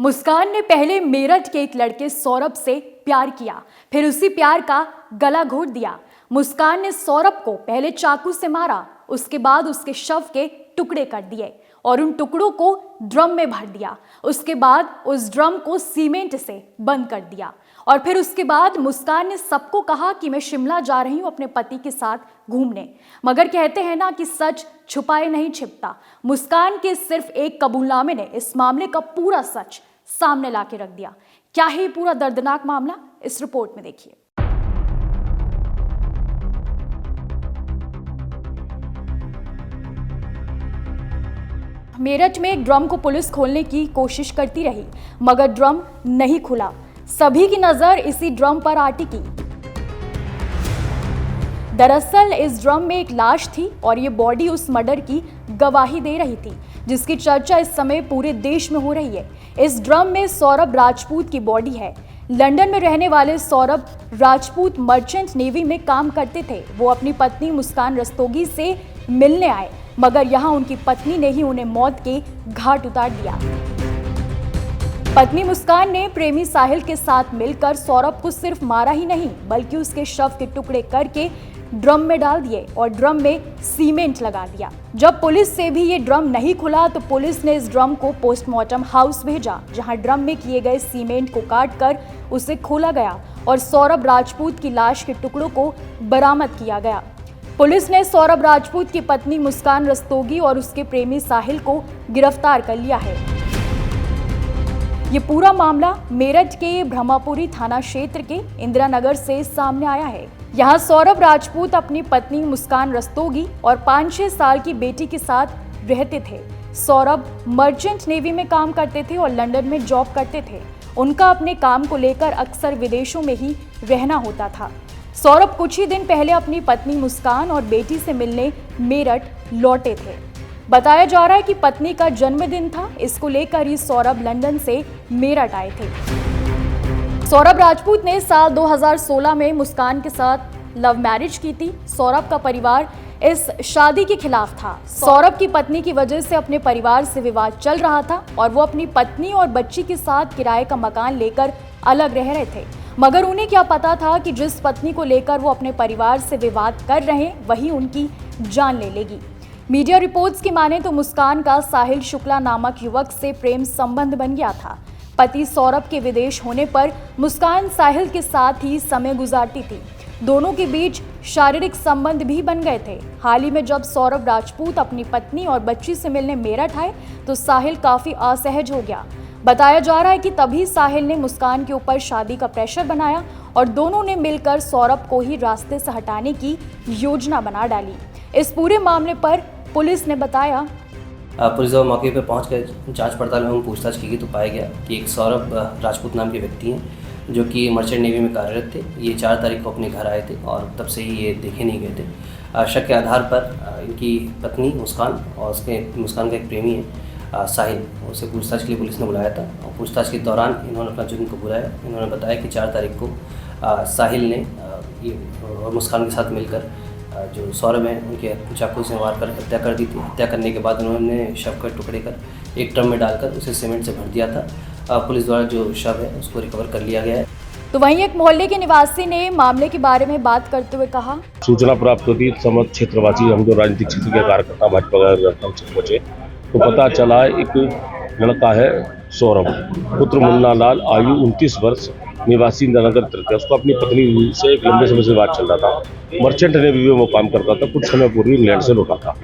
मुस्कान ने पहले मेरठ के एक लड़के सौरभ से प्यार किया, फिर उसी प्यार का गला घोट दिया। मुस्कान ने सौरभ को पहले चाकू से मारा, उसके बाद उसके शव के टुकड़े कर दिए और उन टुकड़ों को ड्रम में भर दिया। उसके बाद उस ड्रम को सीमेंट से बंद कर दिया और फिर उसके बाद मुस्कान ने सबको कहा कि मैं शिमला जा रही हूं अपने पति के साथ घूमने। मगर कहते हैं ना कि सच छुपाए नहीं छिपता। मुस्कान के सिर्फ एक कबूलनामे ने इस मामले का पूरा सच सामने लाके रख दिया। क्या है पूरा दर्दनाक मामला, इस रिपोर्ट में देखिए। मेरठ में एक ड्रम को पुलिस खोलने की कोशिश करती रही, मगर ड्रम नहीं खुला। सभी की नजर इसी ड्रम पर आ टिकी। दरअसल इस ड्रम में एक लाश थी और ये बॉडी उस मर्डर की गवाही दे रही थी, जिसकी चर्चा इस समय पूरे देश में हो रही है। इस ड्रम में सौरभ राजपूत की बॉडी है। लंदन में रहने वाले सौरभ राजपूत मर्चेंट नेवी में काम करते थे। वो अपनी पत्नी मुस्कान रस्तोगी से मिलने आए, मगर यहाँ उनकी पत्नी ने ही उन्हें मौत के घाट उतार दिया। पत्नी मुस्कान ने प्रेमी साहिल के साथ मिलकर सौरभ को सिर्फ मारा ही नहीं, बल्कि उसके शव के टुकड़े करके ड्रम में डाल दिए और ड्रम में सीमेंट लगा दिया। जब पुलिस से भी ये ड्रम नहीं खुला तो पुलिस ने इस ड्रम को पोस्टमार्टम हाउस भेजा, जहां ड्रम में किए गए सीमेंट को काटकर उसे खोला गया और सौरभ राजपूत की लाश के टुकड़ों को बरामद किया गया। पुलिस ने सौरभ राजपूत की पत्नी मुस्कान रस्तोगी और उसके प्रेमी साहिल को गिरफ्तार कर लिया है। ये पूरा मामला मेरठ के ब्रह्मापुरी थाना क्षेत्र के इंदिरा नगर से सामने आया है। यहाँ सौरभ राजपूत अपनी पत्नी मुस्कान रस्तोगी और 5-6 साल की बेटी के साथ रहते थे। सौरभ मर्चेंट नेवी में काम करते थे और लंदन में जॉब करते थे। उनका अपने काम को लेकर अक्सर विदेशों में ही रहना होता था। सौरभ कुछ ही दिन पहले अपनी पत्नी मुस्कान और बेटी से मिलने मेरठ लौटे थे। बताया जा रहा है कि पत्नी का जन्मदिन था, इसको लेकर ही सौरभ लंदन से मेरठ आए थे। सौरभ राजपूत ने साल 2016 में मुस्कान के साथ लव मैरिज की थी। सौरभ का परिवार इस शादी के खिलाफ था। सौरभ की पत्नी की वजह से अपने परिवार से विवाद चल रहा था और वो अपनी पत्नी और बच्ची के साथ किराए का मकान लेकर अलग रह रहे थे। मगर उन्हें क्या पता था कि जिस पत्नी को लेकर वो अपने परिवार से विवाद कर रहे हैं, वही उनकी जान ले लेगी। मीडिया रिपोर्ट्स की माने तो मुस्कान का साहिल शुक्ला नामक युवक से प्रेम संबंध बन गया था। पति सौरभ के विदेश होने पर मुस्कान साहिल के साथ ही समय गुजारती थी। दोनों के बीच शारीरिक संबंध भी बन गए थे। हाल ही में जब सौरभ राजपूत अपनी पत्नी और बच्ची से मिलने मेरठ आए तो साहिल काफी असहज हो गया। बताया जा रहा है कि तभी साहिल ने मुस्कान के ऊपर शादी का प्रेशर बनाया और दोनों ने मिलकर सौरभ को ही रास्ते से हटाने की योजना बना डाली। इस पूरे मामले पर पुलिस ने बताया, पुलिस जब मौके पर पहुंच कर जांच पड़ताल में पूछताछ की गई तो पाया गया कि एक सौरभ राजपूत नाम के व्यक्ति हैं जो कि मर्चेंट नेवी में कार्यरत थे। ये 4 तारीख को अपने घर आए थे और तब से ही ये देखे नहीं गए थे। शक के आधार पर इनकी पत्नी मुस्कान और मुस्कान का एक प्रेमी है साहिल, उसे पूछताछ के लिए पुलिस ने बुलाया था और पूछताछ के दौरान इन्होंने अपना जुर्म कबूला है। इन्होंने बताया कि 4 तारीख को साहिल ने मुस्कान के साथ मिलकर जो सौरभ है उनके चाकू से मार कर हत्या कर दी थी। हत्या करने के बाद उन्होंने शव के टुकड़े कर एक ड्रम में डालकर उसे सीमेंट से भर दिया था। पुलिस द्वारा जो शव है उसको रिकवर कर लिया गया है। तो वहीं एक मोहल्ले के निवासी ने मामले के बारे में बात करते हुए कहा, सूचना प्राप्त होती समझ क्षेत्रवासी हम जो राजनीतिक क्षेत्र के कार्यकर्ता भाजपा कार्यकर्ता पहुंचे तो पता चला एक लड़का है सौरभ पुत्र मुन्ना लाल, आयु 29 वर्ष, निवासी इंदिरानगर तृतीय। उसको अपनी पत्नी से एक लंबे समय से बात चल रहा था। मर्चेंट नेवी में वो काम करता था। कुछ समय पूर्व इंग्लैंड से लौटा था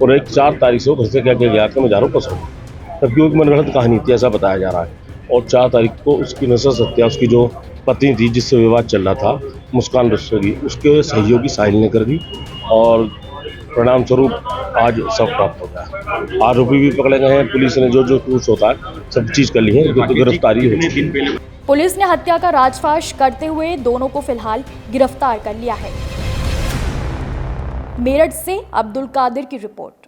और एक 4 तारीख से वो घर से क्या गया था मैं जा रहा हूँ कसम, तब एक मनगढ़ंत कहानी थी ऐसा बताया जा रहा है। और 4 तारीख को उसकी नजर हत्या उसकी जो पत्नी थी जिससे विवाद चल रहा था मुस्कान रस्तोगी, उसके सहयोगी साहिल ने कर दी और परिणाम स्वरूप आज सब प्राप्त हो गया। आरोपी भी पकड़े गए हैं। पुलिस ने जो कुछ होता है सब चीज कर ली है, गिरफ्तारी हो चुकी है। पुलिस ने हत्या का राजफाश करते हुए दोनों को फिलहाल गिरफ्तार कर लिया है। मेरठ से अब्दुल कादिर की रिपोर्ट।